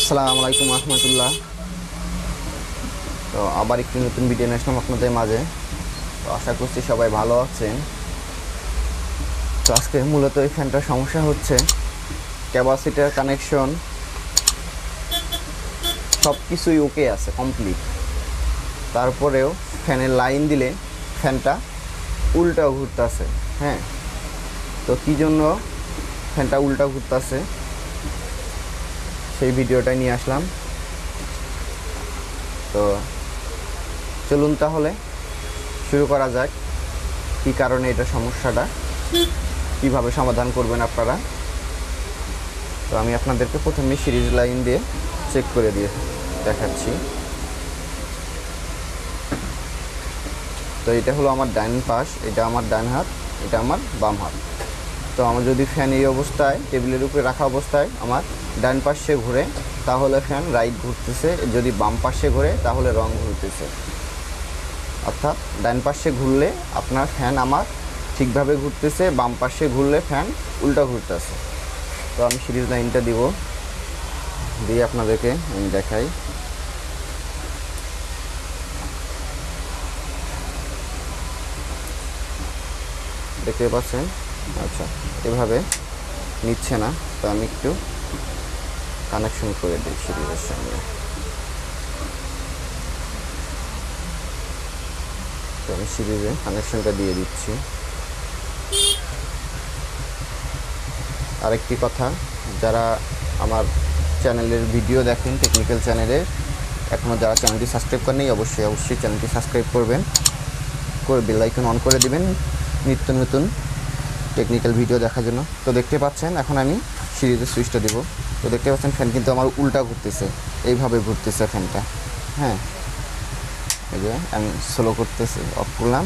আসসালামু আলাইকুম রহমতুল্লাহ। তো আবার একটি নতুন ভিডিও নিয়ে আসলাম আপনাদের মাঝে। তো আশা করছি সবাই ভালো আছেন। তো আজকে মূলত এই ফ্যানটার সমস্যা হচ্ছে ক্যাপাসিটার কানেকশন সব কিছুই ওকে আছে, কমপ্লিট। তারপরেও ফ্যানের লাইন দিলে ফ্যানটা উল্টা ঘুরতেছে। হ্যাঁ, তো কী জন্য ফ্যানটা উল্টা ঘুরতেছে সেই ভিডিওটাই নিয়ে আসলাম। তো চলুন তাহলে শুরু করা যাক, কী কারণে এটা সমস্যাটা কীভাবে সমাধান করবেন আপনারা। তো আমি আপনাদেরকে প্রথমে সিরিজ লাইন দিয়ে চেক করে দিয়ে দেখাচ্ছি। তো এটা হলো আমার ডান পাশ, এটা আমার ডান হাত, এটা আমার বাম হাত। তো আমার যদি ফ্যান এই অবস্থায় টেবিলের উপরে রাখা অবস্থায় আমার ডান পাশে ঘুরে তাহলে ফ্যান রাইট ঘুরতেছে, যদি বাম পাশে ঘুরে তাহলে রং ঘুরতেছে। অর্থাৎ ডান পাশে ঘুরলে আপনার ফ্যান আমার ঠিকভাবে ঘুরতেছে, বাম পাশে ঘুরলে ফ্যান উল্টা ঘুরতেছে। তো আমি সিরিজ লাইনটা দিব, দিয়ে আপনাদেরকে আমি দেখাই। দেখতে পাচ্ছেন? আচ্ছা, এভাবে নিচ্ছে না, তো আমি একটু কানেকশন করে দিই সিরিজের সঙ্গে। তো আমি সিরিজে কানেকশনটা দিয়ে দিচ্ছি। আরেকটি কথা, যারা আমার চ্যানেলের ভিডিও দেখেন, টেকনিক্যাল চ্যানেলে, এখনও যারা চ্যানেলটি সাবস্ক্রাইব করেনি অবশ্যই চ্যানেলটি সাবস্ক্রাইব করবেন, করে বেল আইকন অন করে দিবেন নিত্য নতুন টেকনিক্যাল ভিডিও দেখার জন্য। তো দেখতে পাচ্ছেন এখন আমি সিরিজের সুইচটা দেব। তো দেখতে পাচ্ছেন ফ্যান কিন্তু আমার উল্টা ঘুরতেছে, এইভাবে ঘুরতেছে ফ্যানটা। হ্যাঁ, এই যে আমি স্লো করতেছি, অফ করলাম,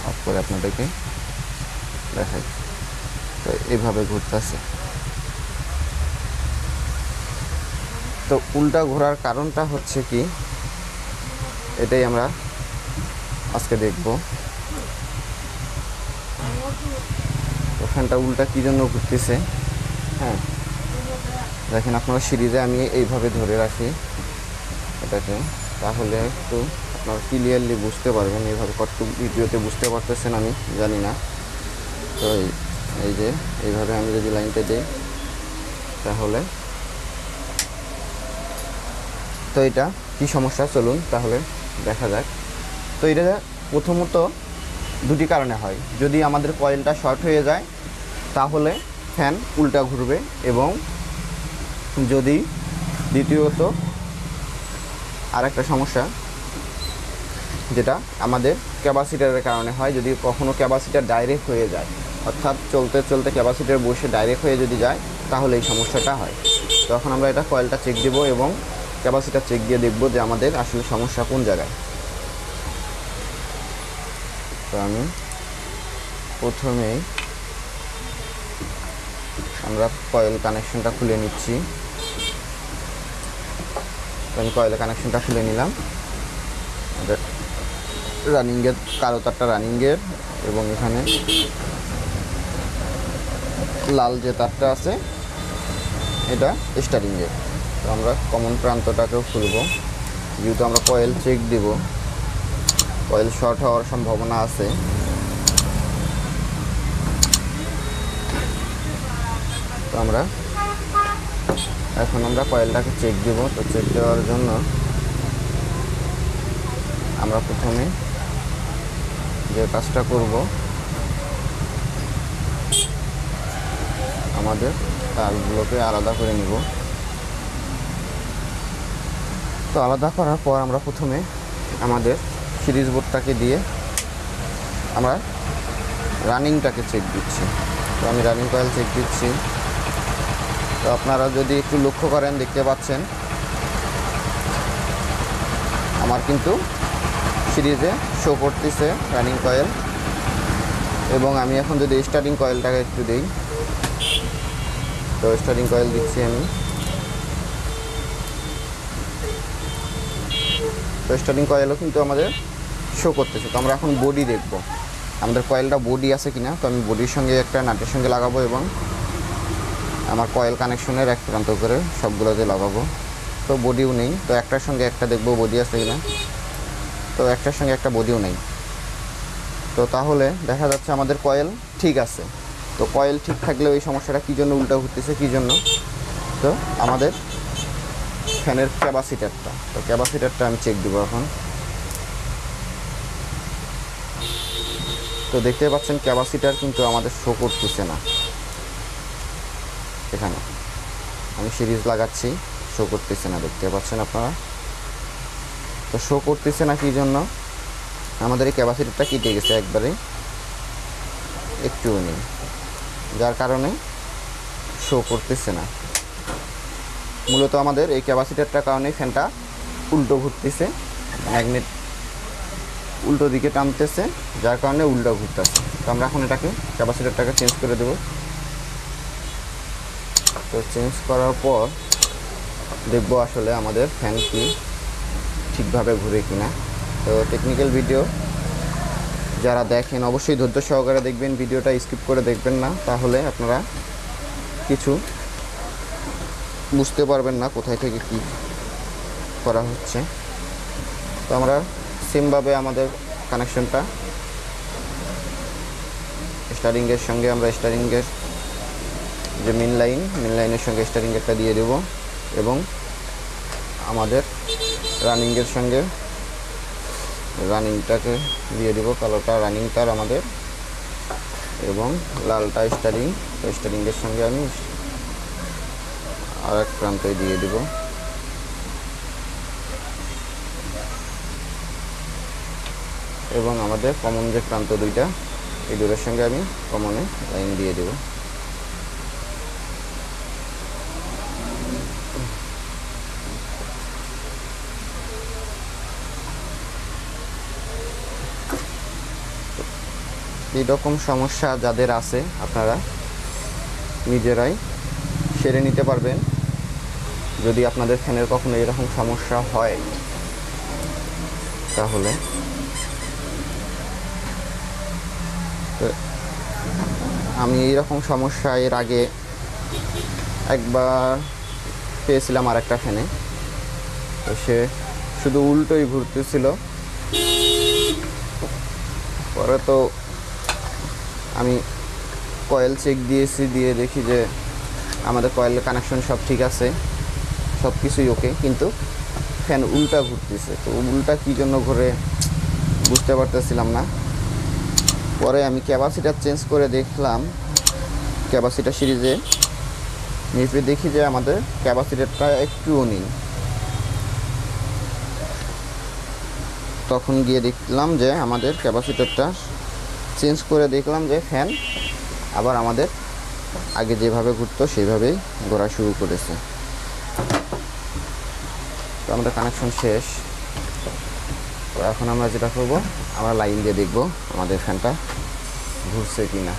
অফ করে আপনাদেরকে দেখাই। তো এইভাবে ঘুরতেছে। তো উল্টা ঘোরার কারণটা হচ্ছে কি, এটাই আমরা আজকে দেখব। তো ফ্যানটা উল্টা কী জন্য ঘুরতেছে। হ্যাঁ, দেখেন আপনারা সিরিজে আমি এইভাবে ধরে রাখি এটাকে, তাহলে একটু আপনারা ক্লিয়ারলি বুঝতে পারবেন। এইভাবে কত ভিডিওতে বুঝতে পারতেছেন আমি জানি না। তো এই যে এইভাবে আমি যদি লাইনটা দিই তাহলে, তো এটা কী সমস্যা চলুন তাহলে দেখা যাক। তো এটা প্রথমত দুটি কারণে হয়। যদি আমাদের কয়েলটা শর্ট হয়ে যায় তাহলে ফ্যান উল্টা ঘুরবে, এবং যদি দ্বিতীয়ত আরেকটা সমস্যা যেটা আমাদের ক্যাপাসিটারের কারণে হয়। যদি কখনও ক্যাপাসিটার ডাইরেক্ট হয়ে যায়, অর্থাৎ চলতে চলতে ক্যাপাসিটার বসে ডাইরেক্ট হয়ে যদি যায় তাহলে এই সমস্যাটা হয়। তখন আমরা এটা কয়েলটা চেক দেব এবং ক্যাপাসিটার চেক দিয়ে দেখব যে আমাদের আসলে সমস্যা কোন জায়গায়। তো আমি প্রথমেই আমরা কয়েল কানেকশনটা খুলে নিচ্ছি। আমি কয়েলের কানেকশনটা খুলে নিলাম। রানিংয়ের কালো তারটা রানিংয়ের, এবং এখানে লাল যে তারটা আছে এটা স্টারিংয়ের। তো আমরা কমন প্রান্তটাকেও খুলব, যেহেতু আমরা কয়েল চেক দেব, কয়েল শর্ট হওয়ার সম্ভাবনা আছে। তো এখন আমরা কয়েলটাকে চেক দেব। তো চেক দেওয়ার জন্য আমরা প্রথমে যে কাজটা করব, আমাদের তারগুলোকে আলাদা করে নিব। তো আলাদা করার পর আমরা প্রথমে আমাদের সিরিজ বোর্ডটাকে দিয়ে আমরা রানিংটাকে চেক দিচ্ছি। তো আমি রানিং কয়েল চেক দিচ্ছি। তো আপনারা যদি একটু লক্ষ্য করেন দেখতে পাচ্ছেন আমার কিন্তু সিরিজে শো করতেছে রানিং কয়েল। এবং আমি এখন যদি স্টার্টিং কয়েলটাকে একটু দিই, তো স্টার্টিং কয়েল দিচ্ছি আমি। তো স্টার্টিং কয়েলও কিন্তু আমাদের শো করতেছে। তো আমরা এখন বডি দেখব, আমাদের কয়েলটা বডি আছে কিনা। তো আমি বডির সঙ্গে একটা নাটের সঙ্গে লাগাবো এবং আমার কয়েল কানেকশনের এক প্রান্ত করে সবগুলোতে লাগাবো। তো বডিও নেই, তো একটার সঙ্গে একটা দেখবো বডি আছে কিনা, তো একটার সঙ্গে একটা বডিও নেই। তো তাহলে দেখা যাচ্ছে আমাদের কয়েল ঠিক আছে। তো কয়েল ঠিক থাকলে ওই সমস্যাটা কী জন্য উল্টা ঘুরতেছে, কী জন্য? তো আমাদের ফ্যানের ক্যাপাসিটারটা, তো ক্যাপাসিটারটা আমি চেক দিব এখন। তো দেখতে পাচ্ছেন ক্যাপাসিটার কিন্তু আমাদের শো করতেছে না। এখানে আমি সিরিজ লাগাচ্ছি, শো করতেছে না, দেখতে পাচ্ছেন আপনারা। তো শো করতেছে না কী জন্য? আমাদের এই ক্যাপাসিটারটা কেটে গেছে একবারে, একটুও নেই, যার কারণে শো করতেছে না। মূলত আমাদের এই ক্যাপাসিটারটার কারণে ফ্যানটা উল্টো ঘুরতেছে, ম্যাগনেট উল্টো দিকে টানতেছে, যার কারণে উল্টো ঘুরতেছে। তো আমরা এখন এটাকে ক্যাপাসিটারটাকে চেঞ্জ করে দেব। তো চেঞ্জ করার পর দেখব আসলে আমাদের ফ্যান কি ঠিকভাবে ঘুরে কিনা। তো টেকনিক্যাল ভিডিও যারা দেখেন অবশ্যই ধৈর্য সহকারে দেখবেন, ভিডিওটা স্কিপ করে দেখবেন না, তাহলে আপনারা কিছু বুঝতে পারবেন না কোথায় থেকে কি করা হচ্ছে। তো আমরা সেমভাবে আমাদের কানেকশনটা স্টারিংয়ের সঙ্গে আমরা স্টারিংয়ের যে মেন লাইনের সঙ্গে স্টারিংয়েরটা দিয়ে দেব, এবং আমাদের রানিংয়ের সঙ্গে রানিংটাকে দিয়ে দেব, কালোটা রানিং তার আমাদের, এবং লালটা স্টারিং। তো স্টারিংয়ের সঙ্গে আমি আর এক প্রান্তে দিয়ে দেব। এবং আমাদের কমন যে প্রান্ত দুইটা, এই দুটোর সঙ্গে আমি কমনে লাইন দিয়ে দেব। এইরকম সমস্যা যাদের আছে আপনারা নিজেরাই সেরে নিতে পারবেন। যদি আপনাদের ফ্যানের কখনো এরকম সমস্যা হয় তাহলে আমি এইরকম সমস্যা এর আগে একবার পেয়েছিলাম আর একটা ফ্যানে। তো সে শুধু উল্টোই ঘুরতেছিল। পরে তো আমি কয়েল চেক দিয়েছি, দিয়ে দেখি যে আমাদের কয়েলের কানেকশন সব ঠিক আছে, সব কিছুই ওকে, কিন্তু ফ্যান উল্টা ঘুরতেছে। তো উল্টা কী জন্য ঘুরে বুঝতে পারতেছিলাম না। পরে আমি ক্যাপাসিটার চেঞ্জ করে দেখলাম, ক্যাপাসিটার সিরিজে নিয়ে দেখি যে আমাদের ক্যাপাসিটারটা একটুও নেই। তখন গিয়ে দেখলাম যে আমাদের ক্যাপাসিটারটা চেঞ্জ করে দেখলাম যে ফ্যান আবার আমাদের আগে যেভাবে ঘুরতো সেইভাবেই ঘোরা শুরু করেছে। তো আমাদের কানেকশন শেষ। তো এখন আমরা যেটা করব, আমরা লাইন দিয়ে দেখব আমাদের ফ্যানটা ঘুরছে কি না।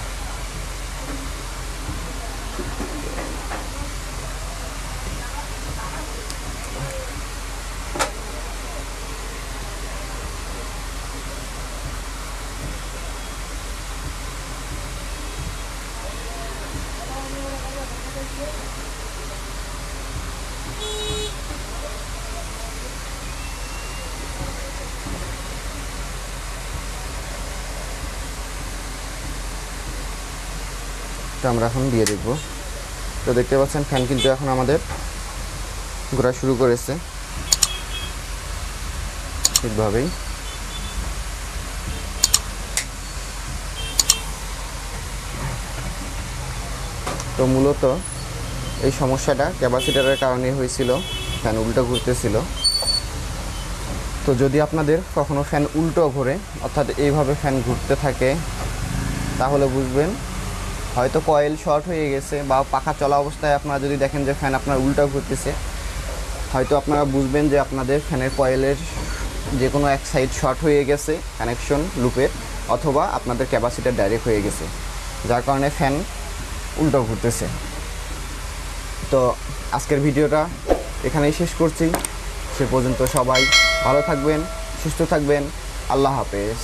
তো আমরা এখন দিয়ে দেখব। তো দেখতে পাচ্ছেন ফ্যান কিন্তু এখন আমাদের ঘোরা শুরু করেছে ঠিকভাবেই। তো মূলত এই সমস্যাটা ক্যাপাসিটারের কারণে হয়েছিল, ফ্যান উল্টো ঘুরতেছিল। তো যদি আপনাদের কখনো ফ্যান উল্টো ঘোরে, অর্থাৎ এইভাবে ফ্যান ঘুরতে থাকে, তাহলে বুঝবেন হয়তো কয়েল শর্ট হয়ে গেছে, বা পাখা চলা অবস্থায় আপনারা যদি দেখেন যে ফ্যান আপনার উল্টো ঘুরতেছে, হয়তো আপনারা বুঝবেন যে আপনাদের ফ্যানের কয়েলের যে কোনো এক সাইড শর্ট হয়ে গেছে কানেকশন লুপের, অথবা আপনাদের ক্যাপাসিটার ডাইরেক্ট হয়ে গেছে, যার কারণে ফ্যান উল্টো ঘুরতেছে। তো আজকের ভিডিওটা এখানেই শেষ করছি। সে পর্যন্ত সবাই ভালো থাকবেন, সুস্থ থাকবেন। আল্লাহ হাফেজ।